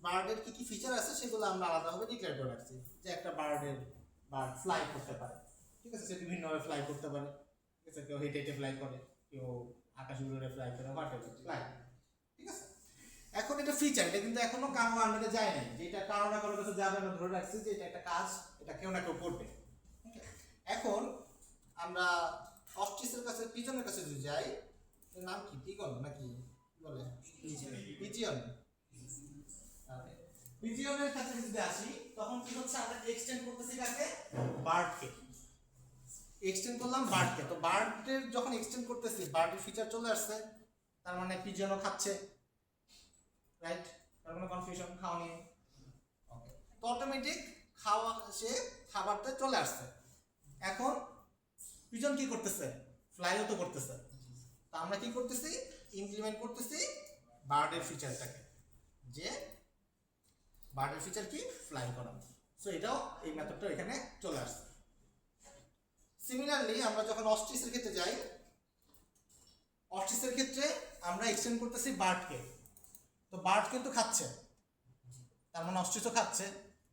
বার্ডের কি কি ফিচার আছে সেগুলো আমরা আলাদাভাবে ডিক্লেয়ার করে রাখছি, যে একটা বার্ড ফ্লাই করতে পারে, ঠিক আছে, সে বিভিন্নভাবে ফ্লাই করতে পারে, ঠিক আছে, কেউ হেঁটে হেঁটে ফ্লাই করে, কেউ আকাশ উড়ে ফ্লাই করে, হোয়াটএভার ফ্লাই, ঠিক আছে। এখন এটা ফিচার, এটা কিন্তু এখনো কারো আন্ডারে যায় নাই, যে এটা কারো না কারো কাছে যাবে, আমরা ধরে রাখছি যে এটা একটা কাজ, এটা কেউ না কেউ করবে। এখন আমরা অস্ট্রিচের কাছে, পিজনের কাছে যদি যাই, এর নাম কি, পিজন নাকি বলে, পিজিয়ন, পিজিয়নের কাছে যদি আসি, তখন কি হচ্ছে, আমরা এক্সটেন্ড করতেছি কাকে, বার্ডকে এক্সটেন্ড করলাম, বার্ডকে। তো বার্ডের যখন এক্সটেন্ড করতেছি, বার্ডের ফিচার চলে আসছে, তার মানে পিজনও খাচ্ছে, রাইট? তার কোনো কনফিউশন খাওয়া নিয়ে, ওকে, তো অটোমেটিক খাওয়া, সে খাবারটা চলে আসছে। এখন পিজন কি করতেছে, ফ্লাইও তো করতেছে, তো আমরা কি করতেছি, ইমপ্লিমেন্ট করতেছি বার্ডের ফিচারটাকে, যে বার্ডের ফিচার কি, ফ্লাই করা। সো এটাও, এই মেথডটা এখানে চলে আসছে। সিমিলারলি আমরা যখন অস্ট্রিচের ক্ষেত্রে যাই, অস্ট্রিচের ক্ষেত্রে আমরা এক্সটেন্ড করতেছি বার্ডকে, তো বার্ড কিন্তু খাচ্ছে, তার মানে অস্ট্রিচও খাচ্ছে,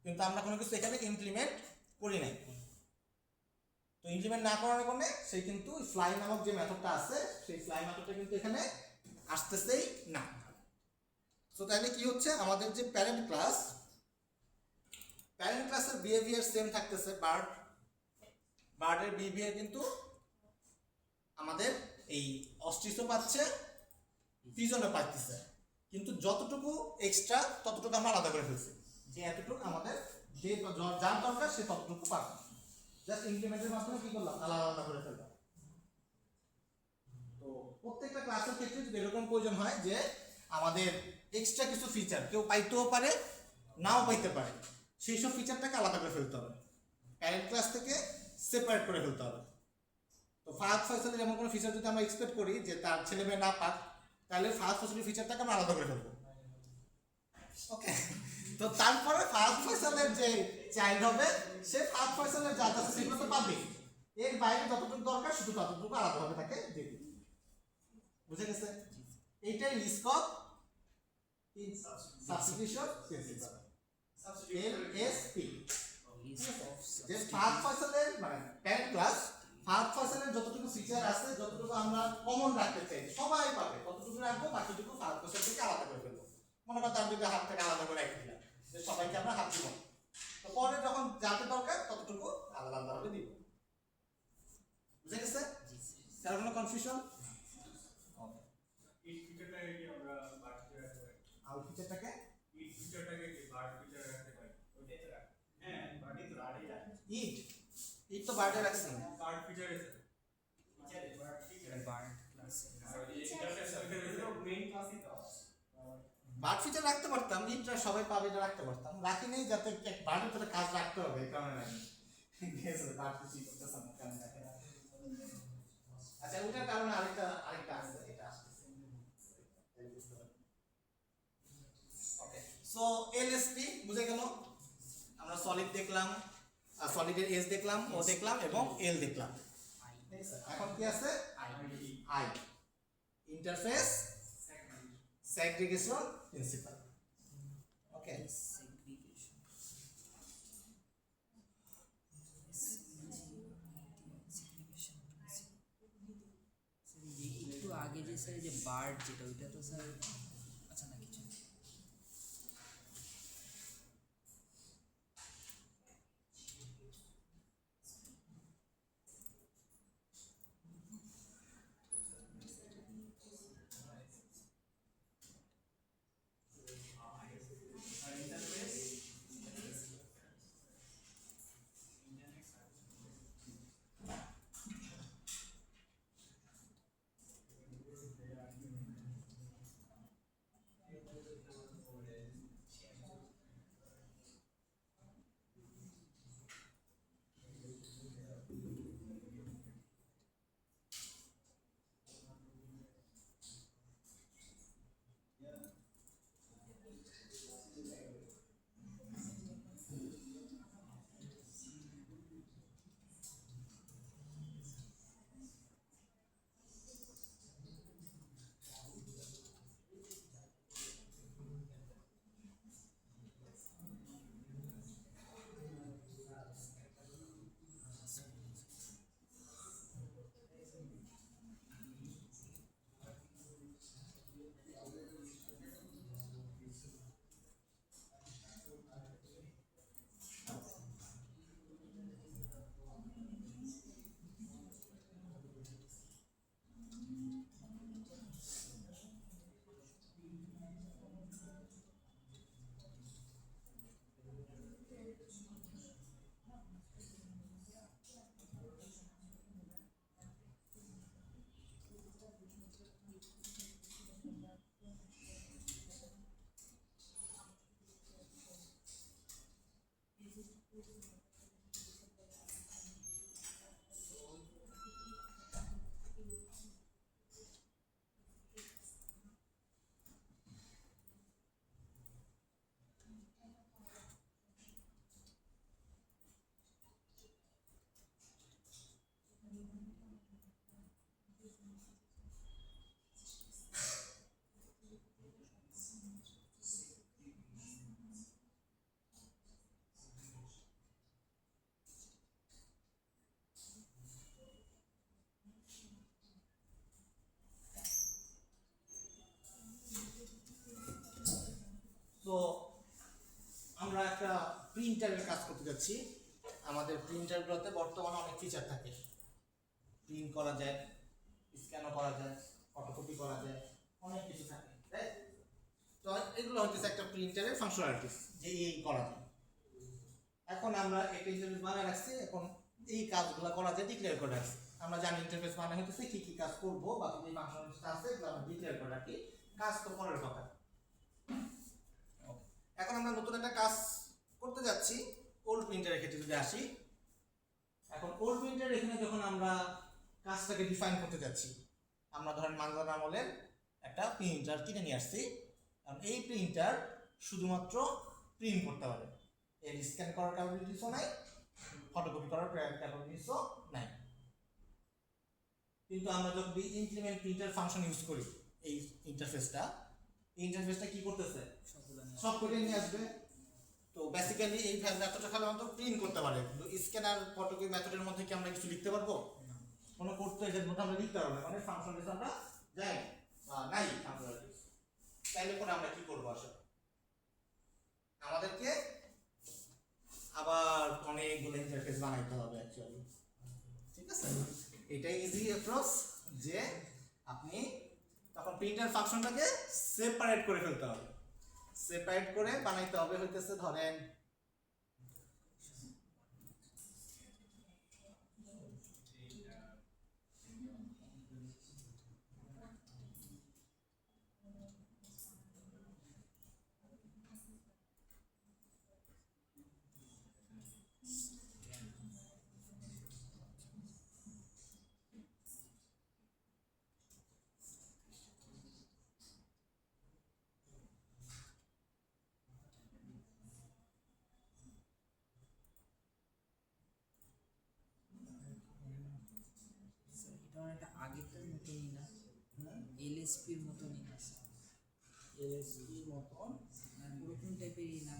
কিন্তু আমরা কোনো কিছু এখানে ইমপ্লিমেন্ট করি নাই। তো ইমপ্লিমেন্ট না করার কারণে সে কিন্তু ফ্লাই নামক যে মেথডটা আছে, সেই ফ্লাই মেথডটা কিন্তু এখানে আসতেছেই না। সো তাহলে কি হচ্ছে, আমাদের যে প্যারেন্ট ক্লাসের বিহেভিয়ার সেম থাকতেছে, বার্ডের বিহেভিয়ার কিন্তু আমাদের এই অস্ট্রিচও পাচ্ছে, পিজনও পাচ্ছে, কিন্তু যতটুকু এক্সট্রা ততটুকু আমরা আলাদা করে ফেলছি, যে এতটুকু আমাদের যে যার দরকার সে ততটুকু পাবে, জাস্ট ইমপ্লিমেন্টের মাধ্যমে কি করলাম, আলাদা আলাদা করে ফেললাম। তো প্রত্যেকটা ক্লাসের ক্ষেত্রে যদি এরকম প্রয়োজন হয় যে আমাদের এক্সট্রা কিছু ফিচার কেউ পাইতেও পারে, নাও পাইতে পারে, সেই সব ফিচারটাকে আলাদা করে ফেলতে হবে, প্যারেন্ট ক্লাস থেকে সেপারেট করে ফেলতে হবে। তো ফাহাদ ফয়সালের এমন কোনো ফিচার যদি আমরা এক্সপেক্ট করি যে তার ছেলে মেয়ে না পাক, তাহলে ফাহাদ ফয়সালের ফিচারটাকে আমরা আলাদা করে ফেলবো, ওকে। তো তারপরে ফাহাদ ফয়সালের যে চাইল্ড হবে, সে ফাহাদ ফয়সালের যা আছে সেগুলো তো পাবে, এর বাইরে যতটুকু দরকার শুধু ততটুকু আলাদাভাবে তাকে দিয়ে দিবে। বুঝে গেছে? এইটাই risk of substitution principal, LSP. যে ফাহাদ ফয়সালের মানে প্যারেন্ট ক্লাস, ফাহাদ ফয়সালের যতটুকু ফিচার আছে, যতটুকু আমরা কমন রাখতে চাই, সবাই পাবে ততটুকু রাখবো, বাকিটুকু ফাহাদ ফয়সাল থেকে আলাদা করে ফেলবো। মনে করেন তার যদি হাত থেকে আলাদা করে রেখে দিলাম, যে সবাইকে আমরা হাত দিব, তো পরে যখন যাতে দরকার ততটুকু আলাদা আলাদাভাবে দিব। বুঝে গেছে? কারো কোনো কনফিউশন? এই ফিচারটাকে কি আমরা বার্ড ফিচার রাখতে পারি? আর ফিচারটাকে এই ফিচারটাকে কি বার্ড ফিচার রাখতে পারি? ওইটাই তো রাখ, হ্যাঁ বার্ডই তো রাখে রাখে ইট তো বার্ডে রাখছি, বার্ড ফিচার আছে, feature bird feature bird class আর এই ফিচারটা মেইন ক্লাসই তো বার্ড ফিচার রাখতে পারতাম, ইটটা সবাই পাবে, এটা রাখতে পারতাম, রাখি নেই যাতে বার্ডের তো কাজ রাখতে হবে, এই কারণে রাখি। বার্ড ফিচার করতেছ না কারণ রাখে। আচ্ছা, ওটার কারণে আরেকটা আছে, এটা আসছে, ওকে। সো এলএসপি বুঝে গেল, আমরা সলিড দেখলাম, সলিডের এস দেখলাম, ও দেখলাম এবং এল দেখলাম, ঠিক আছে। এখন কি আছে, আই, ইন্টারফেস সেগ্রিগেশন প্রিন্সিপাল, ওকে। একটু আগে যে স্যার যে বার্ড যেটা, ওইটা তো স্যার, আচ্ছা না কিছু প্রিন্টারের কাজ করতে যাচ্ছি। আমাদের প্রিন্টারগুলোতে বর্তমানে অনেক ফিচার থাকে, প্রিন্ট করা যায়, স্ক্যানও করা যায়, ফটোকপি করা যায়, অনেক কিছু থাকে, তাই? তো এগুলো হচ্ছে একটা প্রিন্টারের ফাংশনালিটিস যে এই করা যায়। এখন আমরা একটা ইন্টারফেস বানায় রাখছি, এখন এই কাজগুলো করা যায় ডিক্লেয়ার করে রাখছি। আমরা জানি ইন্টারফেস বানানো হইতেছে কি কি কাজ করব, বাকি যে ফাংশনালিটিস আছে এগুলো আমরা ডিক্লেয়ার করে রাখি, কাজ তো পরের কথা। এখন আমরা নতুন একটা কাজ করতে যাচ্ছি ওল্ড প্রিন্টারের ক্ষেত্রে যদি আসি। এখন ওল্ড প্রিন্টার এখানে যখন আমরা কাজটাকে ডিফাইন করতে যাচ্ছি, আমরা ধরেন মানজান আমলের একটা প্রিন্টার কিনে নিয়ে আসছি। কারণ এই প্রিন্টার শুধুমাত্র প্রিন্ট করতে পারে, এর স্ক্যান করার ক্যাপাবিলিটিসও নাই, ফটোকপি করার ক্যাপাবিলিটিসও নাই। কিন্তু আমরা যখন ইমপ্লিমেন্ট প্রিন্টার ফাংশন ইউজ করি, এই ইন্টারফেসটা কি করতেছে, সব করে নিয়ে আসবে। তো বেসিক্যালি এই মেথডটা খালি মাত্র প্রিন্ট করতে পারে, কিন্তু স্ক্যানার ফটোকপি মেথডের মধ্যে কি আমরা কিছু লিখতে পারবো? কোনো কোড তো এর মধ্যে আমরা লিখতে পারবো না, মানে ফাংশনালিটিস আমরা যাই বা নাই ফাংশনালিটিস। তাইলে পরে আমরা কি করবো? আসলে আমাদেরকে আবার অনেকগুলো ইন্টারফেস বানাইতে হবে অ্যাকচুয়ালি, ঠিক আছে? এটাই ইজি অ্যাপ্রোচ যে আপনি তখন প্রিন্টার ফাংশনটাকে সেপারেট করে ফেলতে হবে, সেপারেট করে বানাইতে হবে হইতেছে ধরেন এটা অনেকটা আগেরটার মতনই না, এলএসপির মতনই না স্যার, এলএসপি মতন ওরকম টাইপেরই না,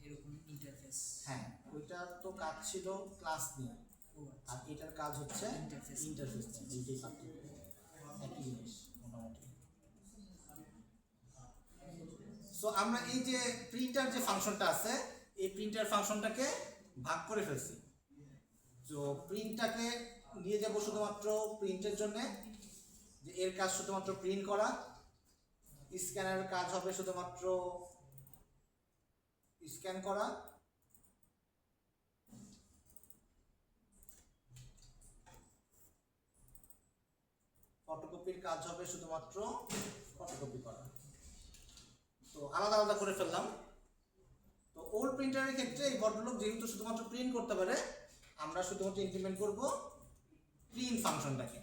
এরকম ইন্টারফেস। হ্যাঁ, ওইটার তো কাজ ছিল ক্লাস নিয়ে, ও আর এটার কাজ হচ্ছে ইন্টারফেস। ইন্টারফেস, দুইটাই পার্থক্য, একই জিনিস মোটামুটি। সো আমরা এই যে প্রিন্টার যে ফাংশনটা আছে, এই প্রিন্টার ফাংশনটাকে ভাগ করে ফেলছি। তো প্রিন্টটাকে নিয়ে যাব শুধুমাত্র প্রিন্টের জন্য, যে এর কাজ শুধুমাত্র প্রিন্ট করা, স্ক্যানারের কাজ হবে শুধুমাত্র স্ক্যান করা, ফটোকপির কাজ হবে শুধুমাত্র ফটোকপি করা। তো আলাদা আলাদা করে ফেললাম। তো ওল্ড প্রিন্টারের ক্ষেত্রে এই ভদ্রলোক যেহেতু শুধুমাত্র প্রিন্ট করতে পারে, আমরা শুধুমাত্র ইমপ্লিমেন্ট করব প্রিন্ট ফাংশনটাকে,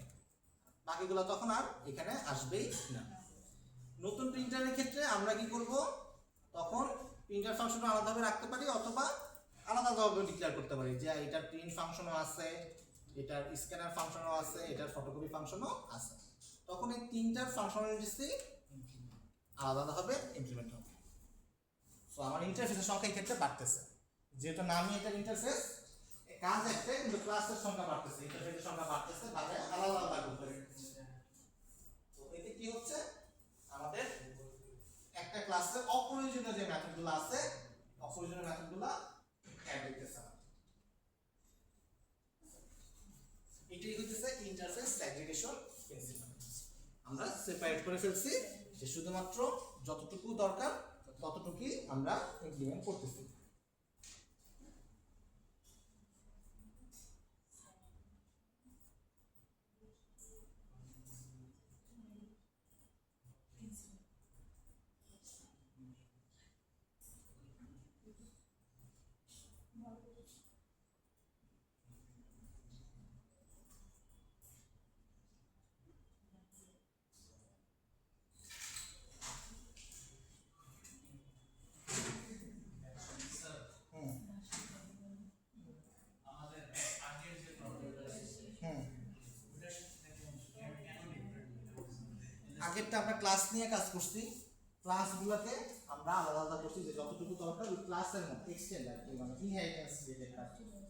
বাকিগুলো তখন আর এখানে আসবেই না। নতুন প্রিন্টারের ক্ষেত্রে আমরা কি করব, তখন প্রিন্টার ফাংশনও আলাদাভাবে রাখতে পারি, অথবা আলাদাভাবে ডিক্লেয়ার করতে পারি যে এটার প্রিন্ট ফাংশনও আছে, এটার স্ক্যানার ফাংশনও আছে, এটার ফটোকপি ফাংশনও আছে। তখন এই তিনটার ফাংশনালিটিসই আলাদাভাবে ইমপ্লিমেন্ট হবে। সো আমার ইন্টারফেসের সংখ্যা এই ক্ষেত্রে বাড়তেছে, যেহেতু নামই এটার ইন্টারফেস, কাজ একটা কিন্তু ক্লাসের সংখ্যা বাড়তেছে, ইন্টারফেসের সংখ্যা বাড়তেছে, ভাবে আলাদা আলাদা করতে। তো এতে কি হচ্ছে, আমাদের একটা ক্লাসে অপ্রয়োজনীয় যে মেথডগুলো আছে, অপ্রয়োজনীয় মেথডগুলো অ্যাড হইতেছে। এটাই হচ্ছে ইন্টারফেস সেগ্রিগেশন প্রিন্সিপাল। আমরা সেপারেট করে ফেলছি, যে শুধুমাত্র যতটুকু দরকার ততটুকুই আমরা ইমপ্লিমেন্ট করতেছি। আগেরটা আমরা ক্লাস নিয়ে কাজ করছি, ক্লাসগুলোকে আমরা আলাদা আলাদা করছি, যে যতটুকু দরকার ওই ক্লাসের মধ্যে এক্সটেন্ড আর কি, মানে ইনহেরিটেন্স রিলেটেড কাজ করছি,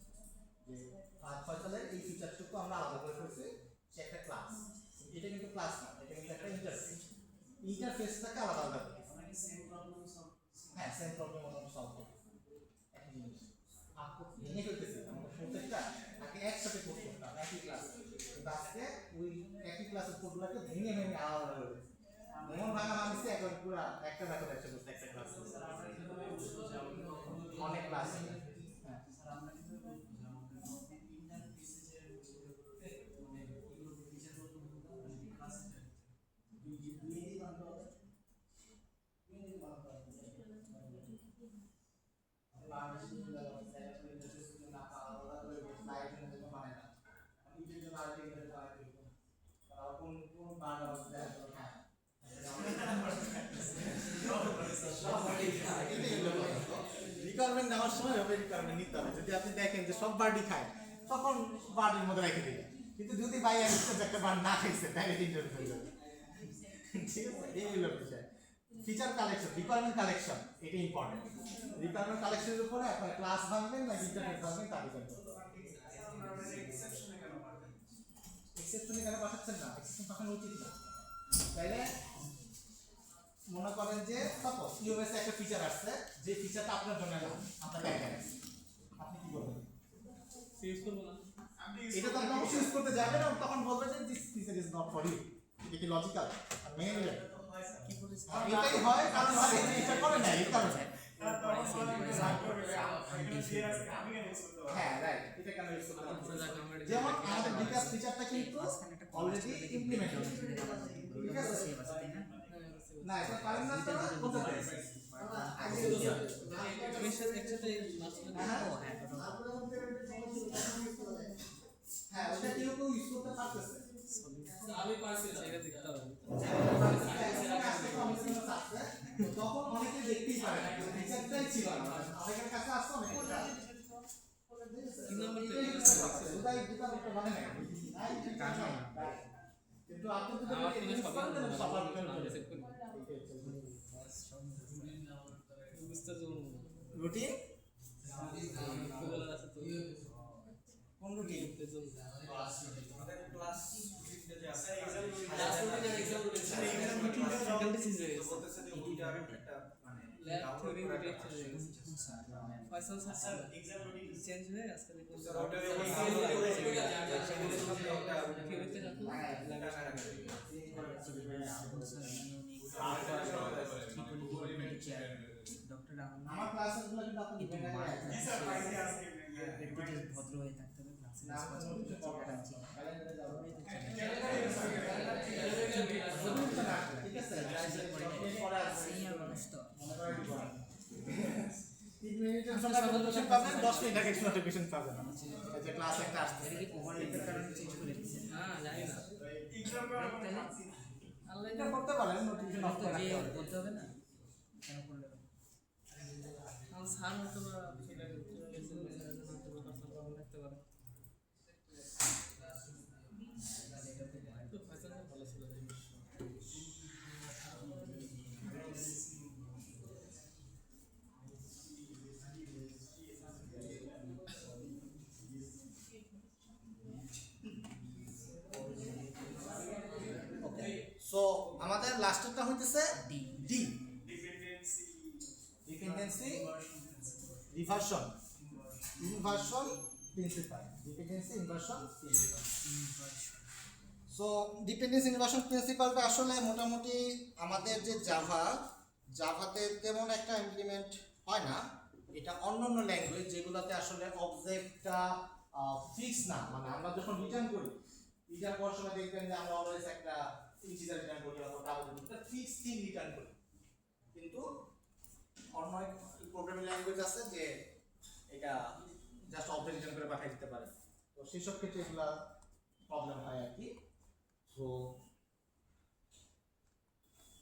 যে ফয়সালের এই ফিচারটুকু আমরা আলাদা করে ফেলছি, সে একটা ক্লাস। এটা কিন্তু ক্লাস না, এটা কিন্তু একটা ইন্টারফেস, ইন্টারফেসটাকে আলাদা আলাদা করছি। হ্যাঁ, সেম প্রবলেম সলভ করছি। এমন ভাঙা নামিছে এখন পুরো একটা দেখো একটা বসে একটা ক্লাস অনেক ক্লাস হ্যাঁ রিকোয়ারমেন্ট নেওয়ার সময় ওই রিকোয়ারমেন্ট নিতে হবে যদি আপনি দেখেন যে সব বার্ডি খায় তখন বার্ডের মধ্যে রেখে দিবেন কিন্তু যদি বাই একটা বার্ড না খাইছে তাহলে ইন্টারভিউ হয়ে যাবে ঠিক আছে এই হলো বিষয় ফিচার কালেকশন রিকোয়ারমেন্ট কালেকশন এটা ইম্পর্টেন্ট রিকোয়ারমেন্ট কালেকশনের উপরে আপনার ক্লাস ভাঙবেন না ইন্টারভিউ ভাঙবেন তা ডিপেন্ড করবে এক্সেপশনে কেন পাঠাচ্ছেন না এক্সেপশন পাঠানো উচিত না তাইলে মনে করেন যে সাপোজ ইউএস একটা ফিচার আসছে যে ফিচারটা আপনার জন্য না আপনার ব্যাংকে আপনি কি করবেন ইউজ করব না এটা তো আপনি অবশ্যই ইউজ করতে যাবেন না তখন বলবেন যে this feature is not for you এটা কি লজিক্যাল মেনে নেবেন কি বলেছে এটাই হয় কারণ হয় এটা করে না এই কারণে হ্যাঁ রাইট এটা কেন ইউজ করতে হবে যেমন আমাদের বিকাশ ফিচারটা কিন্তু অলরেডি ইমপ্লিমেন্টেড ঠিক আছে না এটা পারেন না তো বলতে পারেন একসাথে হ্যাঁ ওটা কেউ ইউজ করতে পারতেছে আমি পারছি না এটা দেখতে হবে তখন অনেকে দেখতেই পারে না ফিচারটাই ছিল না আমাদের কাছে আসতো অনেক তিন নম্বর ওটাই দুটো একটা মানে না কিন্তু আপনি যদি আমার ফোনে সবার সেভ করি বুঝতে তো রুটিন গুগল আছে তো কোন রুটিন আমাদের ক্লাস যে আছে ফ্যাকাল্টি চেঞ্জ হয়ে গেছে বলতেছে যে ওইটা একটা মানে ল্যাব থিওরি রিলেটেড চেঞ্জ হয়ে গেছে Faisal sir exam routine change হয়ে আজকে দেখুন স্যার ওটা থিওরিতে রাখুন ডক্টর রাহুল আমার ক্লাসগুলো কিন্তু আপনি একটু ভদ্র হয়ে থাকতে হবে ঠিক আছে সিনিয়র মানুষ তো 3 মিনিটের জন্য নোটিফিকেশন পাবেন 10 মিনিট আগে নোটিফিকেশন পাবেন যে ক্লাস একটা আসছে এটা কি ওভারলেপের কারণে চেঞ্জ করে দিয়েছে হ্যাঁ জানি না আল্লাহ এটা করতে পারেন নোটিফিকেশন অফ করে রাখতে হবে বলতে হবে না কেন করলে হবে আমার স্যার হয়তো বা সেটা রাখতে পারে তো ফয়সাল ভালো ছিল সো আমাদের লাস্টেরটা হইতেছে D D dependency reversion inversion principle dependency inversion principle so dependency inversion প্রিন্সিপালটা আসলে মোটামুটি আমাদের যে জাভাতে তেমন একটা ইমপ্লিমেন্ট হয় না এটা অন্যান্য ল্যাঙ্গুয়েজ যেগুলোতে আসলে অবজেক্টটা ফিক্স না মানে আমরা যখন রিটার্ন করি রিটার্ন করার সময় দেখবেন যে আমরা অলওয়েজ একটা ইন্টিজার রিটার্ন করি অথবা ডাবল একটা ফিক্স থিং রিটার্ন করি কিন্তু অন্য প্রোগ্রামিং ল্যাঙ্গুয়েজ আছে যে এটা জাস্ট অবজেক্ট রিটার্ন করে পাঠিয়ে দিতে পারে তো সেই সব ক্ষেত্রে এগুলা প্রবলেম হয় আর কি তো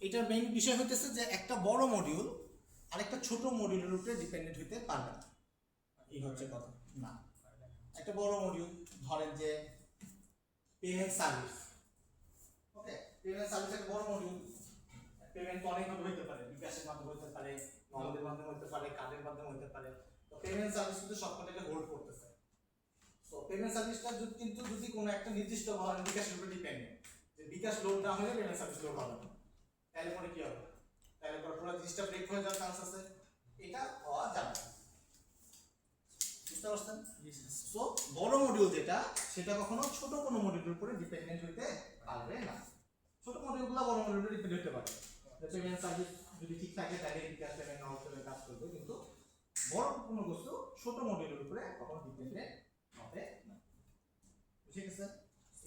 এটার মেইন বিষয় হইতেছে যে একটা বড় মডিউল আরেকটা ছোট মডিউলের উপরে ডিপেন্ডেন্ট হইতে পারবে না এই হচ্ছে কথা না একটা বড় মডিউল ধরেন যে পেমেন্ট সার্ভিস ওকে পেমেন্ট সার্ভিস একটা বড় মডিউল পেমেন্ট অনেকভাবে হতে পারে বিকাশের মাধ্যমে হতে পারে নগদের মাধ্যমে হতে পারে কার্ডের মাধ্যমে হতে পারে তো পেমেন্ট সার্ভিস কিন্তু সবকটাকে হোল্ড করতেছে তো পেমেন্ট সার্ভিসটা যদি কোনো একটা নির্দিষ্ট ধরনের বিকাশের উপর ডিপেন্ডেন্ট যে বিকাশ লোড না হলে পেমেন্ট সার্ভিস লোড হবে না তাহলে পরে কি হবে তাহলে পরে পুরো জিনিসটা ব্রেক হয়ে যাওয়ার চান্স আছে এটা হওয়া যাবে বুঝতে পারছেন সো বড় মডিউল যেটা সেটা কখনো ছোট কোনো মডিউলের উপরে ডিপেন্ডেন্ট হইতে পারবে না ছোট মডিউলগুলো বড় মডিউলে ডিপেন্ড হতে পারে। পেমেন্ট সার্ভিস যদি ঠিক থাকে তাহলে বিকাশ পেমেন্ট নাও কাজ করবে, কিন্তু বড় কোনো বস্তু ছোট মডিউলের উপরে কখনো ডিপেন্ডেন্ট হবে না। বুঝে গেছে?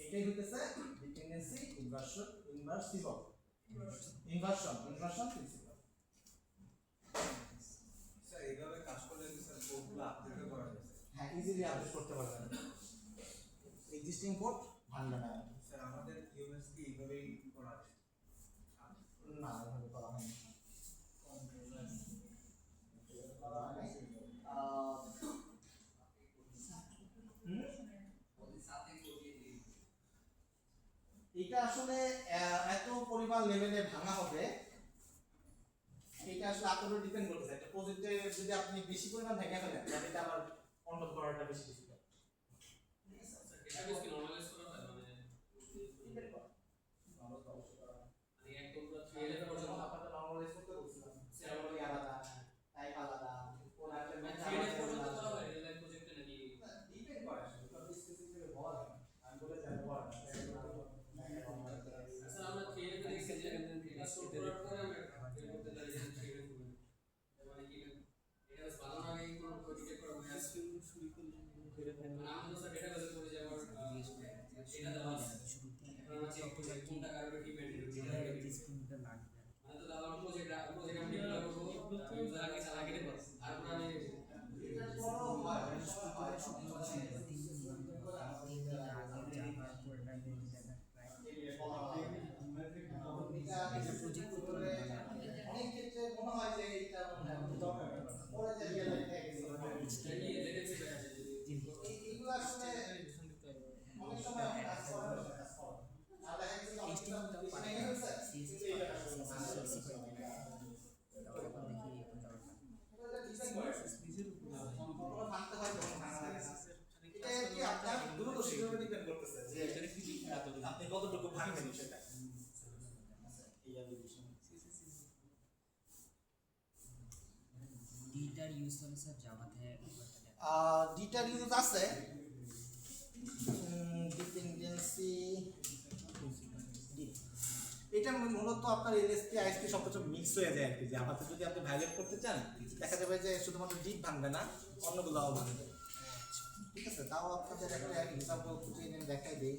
এটাই হইতেছে ডিপেন্ডেন্সি ইনভার্সন প্রিন্সিপাল। স্যার এইভাবে কাজ করলে কি স্যার কোডগুলো আপডেট করা যায়? হ্যাঁ, ইজিলি আপডেট করতে পারবেন। এক্সিস্টিং কোড ভাঙবে না। স্যার আমাদের ইউএস কি এইভাবেই করা আছে? না, এভাবে করা হয়নি। করা হয়নি। এটা আসলে এত পরিমাণ লেভেলে ভাঙা হবে, এটা আসলে আপনার উপর ডিপেন্ড করতেছে। একটা প্রজেক্টে যদি আপনি বেশি পরিমাণ ভেঙে ফেলেন তাহলে এটা আবার কন্ট্রোল করাটা বেশি ডিফিকাল্ট। ডেটাবেস কি নরমালাইজ করা হয় মানে ডিপেন্ড করে নরমালাইজ অবশ্যই করা হয়। মানে একদম পুরো 3 লেভেল পর্যন্ত আপনাকে নরমালাইজ করতে বলছিলাম, সেরামনি আলাদা, টাইপ আলাদা, কোন একটা ম্যাচ 3 লেভেল পর্যন্ত করা হয় রিয়েল লাইফ প্রজেক্টে নাকি? ডিপেন্ড করে আসলে সব স্পেসিফিক বলা হয় না। আমি বলে যাব বলা না। স্যার আমরা 3 লেভেল দেখছি যে এটা স্টোর করার পরে আমরা বের করতে পারি যে 3 লেভেল মানে কি এটা বানানোর আগে কোনো ডিটেক্ট করা হয় আছে শুরু করলে মানে আমরা তো স্যার ডেটাবেসে করে যে আমার এটা দেওয়া আছে এখন আমরা চেক করি কোনটা কারণে ডিপেন্ড ডিসপ্লেটা লাগবে মানে তো দাদা প্রজেক্ট আমি ডেভেলপ করব ইউজার আগে চালাকি দেব তারপর আমি এটা বড় হয় অনেক ক্ষেত্রে মনে হয় যে এটা দরকার নেই। পরে যে রিয়েল লাইফ এইগুলো আসলে অনেক সময় কাজ করে না, কাজ করে না। আর দেখা গেছে অনেক সময় ভেঙে গেছে, কিন্তু এটা আসলে কখনো ভাঙতে হয়, কখনো ভাঙা লাগে না। এটা কি আপনার দূরদর্শীর উপর ডিপেন্ড করতেছে যে আপনি কতটুকু ভাঙবেন সেটা। ডিটার ইউজ করে স্যার জাভাতে ডিটার ইউজ আছে, ডিপেন্ডেন্সি এটা মূলত আপনার এলএসপি আইএসপি সবকিছু মিক্স হয়ে যায় আর কি। যে আমাদের যদি আপনি ভাইলেট করতে চান দেখা যাবে যে শুধুমাত্র ডিপ ভাঙবে না, অন্যগুলোও ভাঙবে। ঠিক আছে, তাও আপনাদের একটা এক্সাম্পল খুঁজে নিয়ে দেখাই দিই।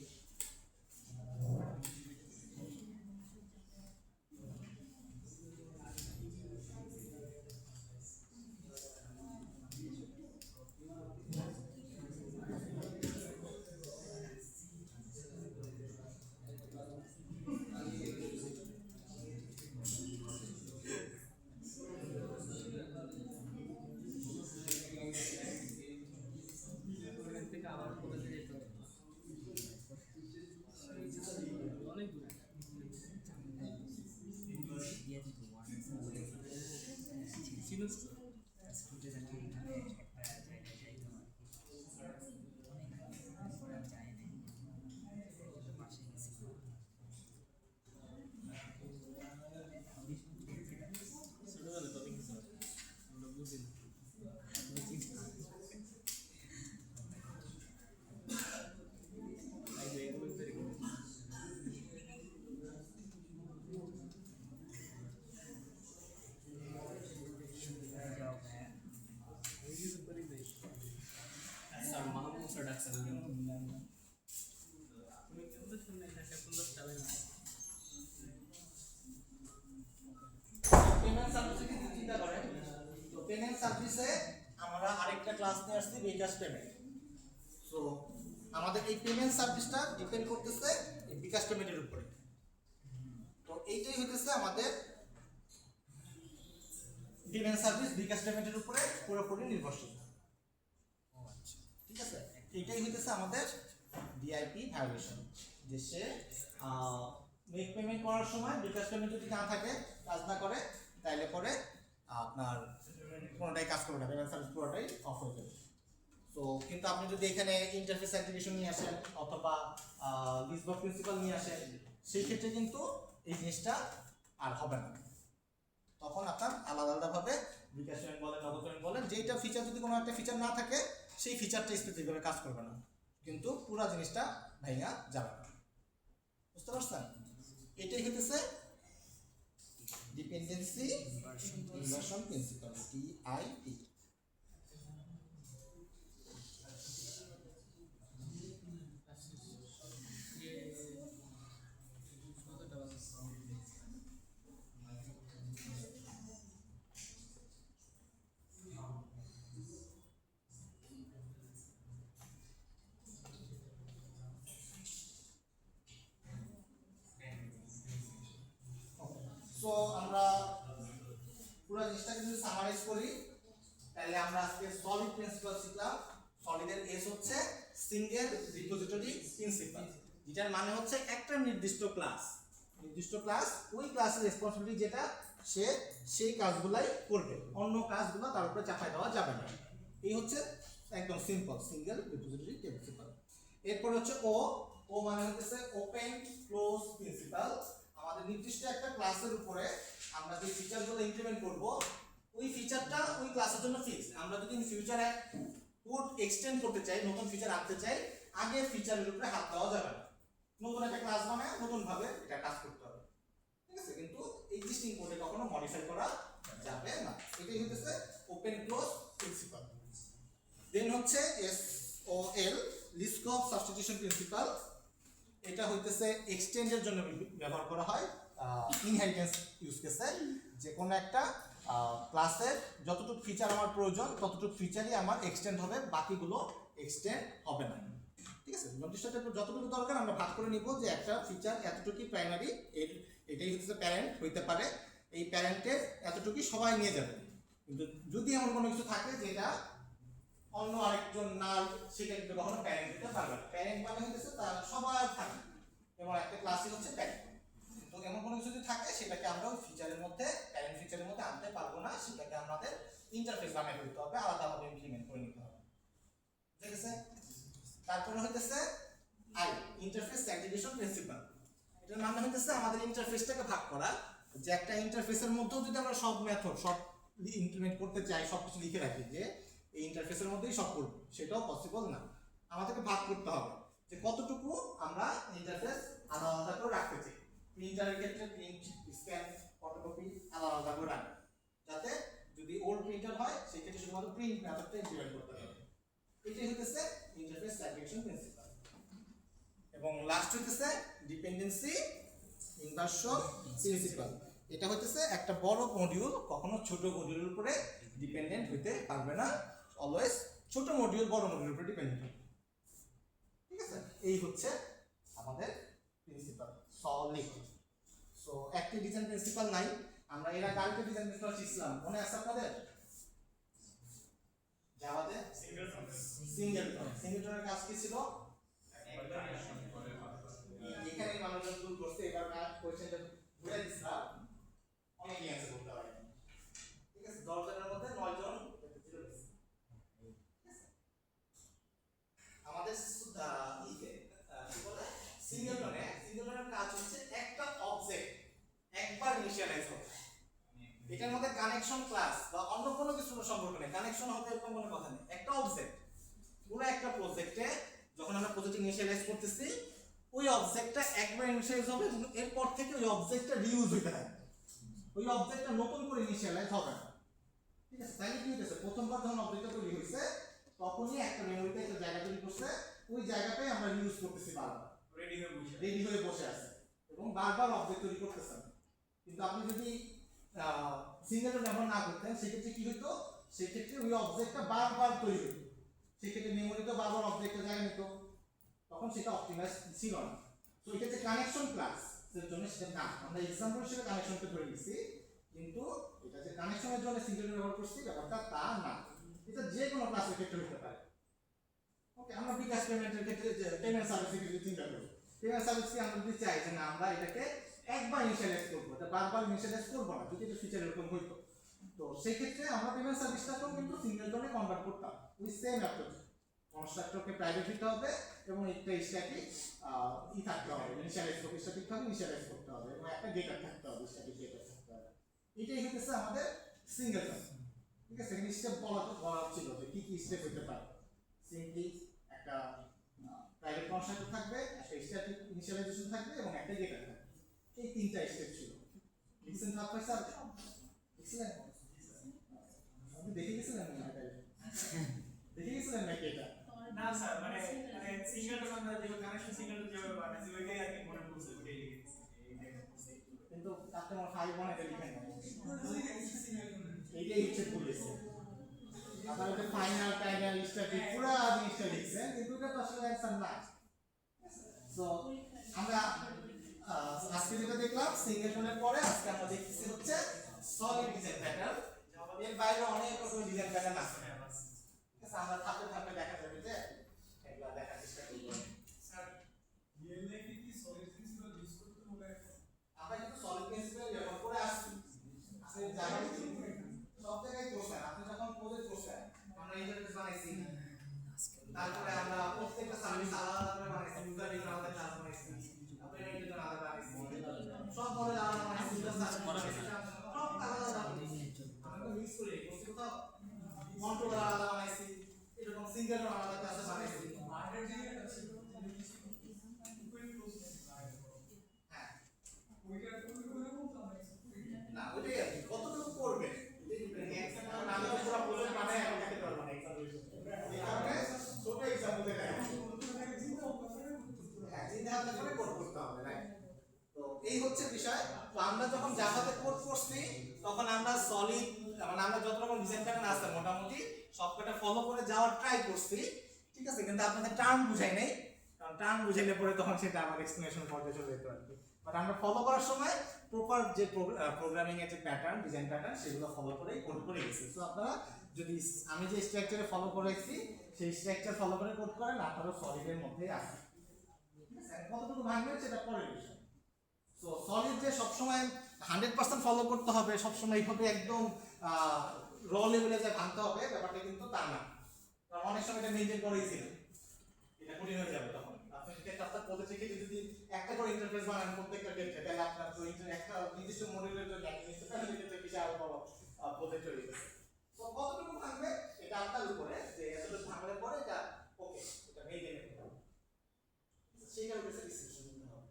দিয়ে দিত ওয়ান ছিল স্টুডেন্ট আর কি এখানে একটা জায়গায় যাইতো আর কি অনেক পরে যায় নাই পাশে গেছি ছোটবেলা তো কিছু আমরা বুঝি না আই এগুলো তৈরি করি স্যার মাহমুদ স্যার ডাকছেন তুমি কিন্তু শুনলে না সুন্দর চালে না পেমেন্ট সার্ভিসে কিন্তু চিন্তা করেন, তো পেমেন্ট সার্ভিসে আমরা আরেকটা ক্লাস নিয়ে আসছি বিকাশ পেমেন্ট। সো আমাদের এই পেমেন্ট সার্ভিসটা ডিপেন্ড করতেছে এই বিকাশ পেমেন্টের উপরে। তো এইটাই হইতেছে আমাদের পেমেন্ট সার্ভিস বিকাশ পেমেন্টের উপরে পুরোপুরি নির্ভরশীল। ঠিক আছে, এটাই হইতেছে আমাদের ডিআইপি ভায়োলেশন, যে সে মেক পেমেন্ট করার সময় বিকাশ পেমেন্ট যদি না থাকে, কাজ না করে, তাইলে পরে আপনার কোনোটাই কাজ করবে না, পেমেন্ট সার্ভিস পুরোটাই অফ হয়ে যাবে। তো কিন্তু আপনি যদি এখানে ইন্টারফেস অ্যাপ্লিকেশন নিয়ে আসেন অথবা লিস্ট প্রিন্সিপাল নিয়ে আসেন, সেই ক্ষেত্রে কিন্তু এই জিনিসটা আর হবে না। তখন আপনার আলাদা আলাদাভাবে বিকাশ পেমেন্ট বলেন, নগদ পেমেন্ট বলেন, যেইটা ফিচার যদি কোনো একটা ফিচার না থাকে সেই ফিচারটা স্পেসিফিকভাবে কাজ করবে না, কিন্তু পুরো জিনিসটা ভেঙে যাবে না। বুঝতে পারছেন? এটাই হতেছে dependency inversion principal, DIP। So আমরা পুরো জিনিসটাকে যদি সামারাইজ করি তাহলে আমরা আজকে সলিড প্রিন্সিপাল শিখলাম। সলিডের এস হচ্ছে সিঙ্গেল রিপোজিটরি প্রিন্সিপাল, যেটার মানে হচ্ছে একটা নির্দিষ্ট ক্লাস ওই ক্লাসের রেসপন্সিবিলিটি যেটা সেই কাজগুলাই করবে, অন্য কাজগুলো তার উপরে চাপাই দেওয়া যাবে না। এই হচ্ছে একদম সিম্পল সিঙ্গেল রিপোজিটরি প্রিন্সিপাল। এরপর হচ্ছে ও মানে হচ্ছে ওপেন ক্লোজ প্রিন্সিপাল। আমাদের নির্দিষ্ট একটা ক্লাসের উপরে আমরা যে ফিচারগুলো ইমপ্লিমেন্ট করব ওই ফিচারটা ওই ক্লাসের জন্য ফিক্স। আমরা যদি ইন ফিউচারে কোড এক্সটেন্ড করতে চাই, নতুন ফিচার আনতে চাই, আগে ফিচারের উপরে হাত দেওয়া যাবে না। নতুন একটা ক্লাস বানায় নতুন ভাবে এটা কাজ করতে হবে, ঠিক আছে? কিন্তু এক্সিস্টিং কোডে কখনো মডিফাই করা যাবে না। এটাই হচ্ছে ওপেন ক্লোজ প্রিন্সিপাল। দেন হচ্ছে SOL list of substitution principle. এটা হইতেছে এক্সটেন্ডের জন্য ব্যবহার করা হয় ইনহেরিটেন্স ইউজ কেসে। যে কোনো একটা ক্লাসের যতটুকু ফিচার আমার প্রয়োজন ততটুকু ফিচারই আমার এক্সটেন্ড হবে, বাকিগুলো এক্সটেন্ড হবে না, ঠিক আছে? নির্দিষ্ট যতটুকু দরকার আমরা ভাগ করে নিব যে একটা ফিচার এতটুকুই প্রাইমারি, এটাই হচ্ছে প্যারেন্ট হইতে পারে, এই প্যারেন্টের এতটুকুই সবাই নিয়ে যাবে। কিন্তু যদি এমন কোনো কিছু থাকে যেটা অন্য আরেকজন না, সেটা কিন্তু কখনো প্যারেন্ট দিতে পারবে না। প্যারেন্ট মানে হচ্ছে তার সবার থাকে, এবং একটা ক্লাসই হচ্ছে প্যারেন্ট। তো এমন কোনো কিছু যদি থাকে সেটাকে আমরা ওই ফিচারের মধ্যে প্যারেন্ট ফিচারের মধ্যে আনতে পারবো না, সেটাকে আমাদের ইন্টারফেস বানিয়ে দিতে হবে, আলাদাভাবে ইমপ্লিমেন্ট করে নিতে হবে, ঠিক আছে? তারপরে হইতেছে আই ইন্টারফেস স্যাটিফিকেশন প্রিন্সিপাল। এটার মানে হইতেছে আমাদের ইন্টারফেসটাকে ভাগ করা, যে একটা ইন্টারফেসের মধ্যেও যদি আমরা সব মেথড সব ইমপ্লিমেন্ট করতে চাই, সব কিছু লিখে রাখি যে এই ইন্টারফেসের মধ্যেই সব করব, সেটাও পসিবল না। আমাদেরকে ভাগ করতে হবে যে কতটুকু আমরা ইন্টারফেস আলাদা আলাদা করে রাখতে চাই। প্রিন্টারের ক্ষেত্রে প্রিন্ট, স্ক্যান, ফটোকপি আলাদা আলাদা করে রাখবে, যাতে যদি ওল্ড প্রিন্টার হয় সেই ক্ষেত্রে শুধুমাত্র প্রিন্ট মেথডটা ইমপ্লিমেন্ট করতে হবে। এটাই হচ্ছে ইন্টারফেস স্যাটিফিকেশন প্রিন্সিপাল। এবং লাস্ট হচ্ছে ডিপেন্ডেন্সি ইনভার্সন প্রিন্সিপাল। এটা হচ্ছে একটা বড় মডিউল কখনো ছোট মডিউলের উপরে ডিপেন্ডেন্ট হইতে পারবে না, অলওয়েজ ছোট মডিউল বড় মডিউলের উপরে ডিপেন্ডেন্ট হবে, ঠিক আছে? এই হচ্ছে আমাদের প্রিন্সিপাল সলিড। সো একটি ডিজাইন প্রিন্সিপাল নাই, আমরা এর আগে আরেকটা ডিজাইন প্রিন্সিপাল শিখলাম, মনে আছে আপনাদের? জাভাতে সিঙ্গেলটনের কাজ কি ছিল? এখানে মানুষজন ভুল করতে, এবার কোশ্চেনটা বুঝে দিছিলাম, অনেকেই অ্যান্সার করতে পারে, ঠিক আছে? 10 জনের মধ্যে 9 জন আমাদের সিঙ্গেলটনের কাজ হচ্ছে একটা অবজেক্ট একবার ইনিশিয়ালাইজ হবে। এটার মধ্যে কানেকশন ক্লাস বা অন্য কোনো কিছুর সম্পর্ক নেই, কানেকশন হবে এরকম কোনো কথা নেই। একটা অবজেক্ট, পুরো একটা প্রজেক্টে যখন আমরা প্রজেক্ট ইনিশিয়ালাইজ করতেছি ওই অবজেক্টটা একবার ইনিশিয়ালাইজ হবে এবং এরপর থেকে ওই অবজেক্টটা রিউজ হতে থাকে, ওই অবজেক্টটা নতুন করে ইনিশিয়ালাইজ হবে না, ঠিক আছে? তাহলে কি হইতেছে, প্রথমবার যখন অবজেক্টটা তৈরি হয়েছে তখনই একটা মেমোরিতে একটা জায়গা তৈরি করছে, ওই জায়গাটাই আমরা ইউজ করতেছি, বারবার রেডি হয়ে বসে আছে এবং বারবার অবজেক্ট তৈরি করতেছেন। কিন্তু আপনি যদি সিঙ্গেলটা ব্যবহার না করতেন সেক্ষেত্রে কি হতো, সেক্ষেত্রে ওই অবজেক্টটা বারবার তৈরি হতো, সেক্ষেত্রে মেমোরিতে বারবার অবজেক্টের জায়গা নিত, তখন সেটা অপটিমাইজ ছিল না। তো এটা যে কানেকশন ক্লাস এর জন্য সেটা না, আমরা এক্সাম্পল হিসেবে কানেকশনকে ধরে নিছি, কিন্তু এটা যে কানেকশনের জন্য সিঙ্গেল ব্যবহার করছি ব্যাপারটা তা না, এটা যে কোনো ক্লাসের ক্ষেত্রে হতে পারে। ওকে, আমরা বিকাশ পেমেন্টের ক্ষেত্রে যে পেমেন্ট সার্ভিসের ক্ষেত্রে চিন্তা করি, পেমেন্ট সার্ভিসকে আমরা যদি চাই যে না আমরা এটাকে একবার ইনিশিয়ালাইজ করবো, এটা বারবার ইনিশিয়ালাইজ করবো না, যদি এটা ফিচার এরকম হইতো, তো সেই ক্ষেত্রে আমরা পেমেন্ট সার্ভিসটাকেও কিন্তু সিঙ্গেল জনে কনভার্ট করতাম ওই সেম অ্যাপ্রোচ। কনস্ট্রাক্টরকে প্রাইভেট দিতে হবে এবং একটা স্ট্যাটিক থাকতে হবে, ইনিশিয়ালাইজ করতে স্ট্যাটিকভাবে ইনিশিয়ালাইজ করতে হবে এবং একটা গেটার থাকতে হবে, স্ট্যাটিক গেটার থাকতে হবে। এটাই হচ্ছে আমাদের সিঙ্গেল জনে, ঠিক আছে? স্টেপ বলা ছিল যে কি কি স্টেপ হতে পারে। সিম্পলি একটা প্রাইভেট কনস্ট্রাক্টর থাকবে, একটা স্ট্যাটিক ইনিশিয়ালাইজেশন থাকবে এবং একটা গেটার থাকবে, এই তিনটা স্টেপ ছিল। লিখছেন ভাব ভাই স্যার? লিখছিলেন? আপনি দেখে গেছিলেন না এটা? দেখে গেছিলেন নাকি এটা? না স্যার মানে সিঙ্গেলটা আমরা যে কানেকশন সিঙ্গেলটা যেভাবে বানাইছি ওইটাই আর কি মনে পড়ছে ওইটাই লিখেছি কিন্তু আপনি আমার 5 এটা লিখেন না। এইটাই হচ্ছে পুলিশে। আপনার ওটা ফাইনাল টাইনাল স্ট্যাটিক পুরো জিনিসটা লিখছেন কিন্তু এটা তো আসলে অ্যানসার না। সো আমরা আজকে যেটা দেখলাম সিঙ্গেল টোনের পরে আজকে আমরা দেখতেছি হচ্ছে সলিড ডিজাইন প্যাটার্ন। এর বাইরে অনেক রকম ডিজাইন প্যাটার্ন আছে। ঠিক আছে, আমরা ধাপে ধাপে দেখা যাবে যে এগুলা দেখার চেষ্টা করব। স্যার রিয়েল লাইফে কি সলিড প্রিন্সিপাল ইউজ করতে হবে? আমরা কিন্তু সলিড প্রিন্সিপাল ব্যবহার করে আসছি। আপনি জানেন সব জায়গায় করছেন, আপনি যখন প্রজেক্ট করছেন আমরা ইন্টারফেস বানাইছি, তারপরে আমরা প্রত্যেকটা সার্ভিস আলাদা করে বানাইছি, ইউজার ডিফারেন্ট আলাদা ক্লাস বানাইছি, তারপরে এর জন্য আলাদা বানাইছি, সব মডেল আলাদা বানাইছি, ইউজার সার্ভিস বানাইছি, সব আলাদা আলাদা আমরা মিক্স করে করছি, কোথাও কন্ট্রোলার আলাদা বানাইছি, এরকম সিঙ্গেল আলাদা ক্লাস বানাইছি। মার্কেট যে আছে ইকুইপ প্রসেস হ্যাঁ ওইটা করে বলতে হবে না ওইটাই আর কি, কতটুকু করবে এটাই ডিপেন্ড। এক্সাম্পল আমি তো পুরো প্রজেক্ট বানাই আমি দেখতে পারবো না এক্সাম্পল এই কারণে ছোট এক্সাম্পল দেখাই। হ্যাঁ চিন্তা ভাবনা করে কোড করতে হবে, রাইট? তো এই হচ্ছে বিষয়। তো আমরা যখন জাভাতে কোড করছি তখন আমরা সলিড মানে আমরা যত রকম ডিজাইন প্যাটার্ন আছে মোটামুটি সবকটা ফলো করে যাওয়ার ট্রাই করছি, ঠিক আছে, কিন্তু আপনাদের টার্ম বুঝাই নাই, কারণ টার্ম বুঝাইলে পরে তখন সেটা আমার এক্সপ্লেনেশন পর্যায়ে চলে যেতে পারবে। বাট আমরা ফলো করার সময় প্রপার যে প্রোগ্রামিং এর যে প্যাটার্ন ডিজাইন প্যাটার্ন সেগুলো ফলো করেই কোড করে গেছি। সো আপনারা যদি আমি যে স্ট্রাকচারে ফলো করেছি সেই স্ট্রাকচার ফলো করে কোড করেন আপনারা সলিডের মধ্যেই আসবে। ঠিক আছে, কতটুকু ভাঙবেন সেটা পরের বিষয়। সো সলিড যে সবসময় 100% ফলো করতে হবে, সবসময় এইভাবে একদম র লেভেলে যে ভাঙতে হবে ব্যাপারটা কিন্তু তা না। কারণ অনেক সময় এটা মেনটেন করেই ছিল, এটা কঠিন হয়ে যাবে তখন। আপনি যদি আপনার প্রজেক্ট থেকে যদি একটা করে ইন্টারফেস বানান প্রত্যেকটা ক্ষেত্রে, তাহলে আপনার তো একটা নির্দিষ্ট মডিউলের জন্য একটা নির্দিষ্ট প্যাটার্নের বিশাল বড় প্রজেক্ট হয়ে গেছে। তো কতটুকু ভাঙবে এটা আপনার উপরে, যে এতটুকু ভাঙলে পরে এটা ওকে, এটা মেনটেন করতে হবে, সেইটার উপরে ডিসিশন নিতে হবে।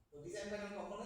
তো ডিজাইন প্যাটার্ন কখনো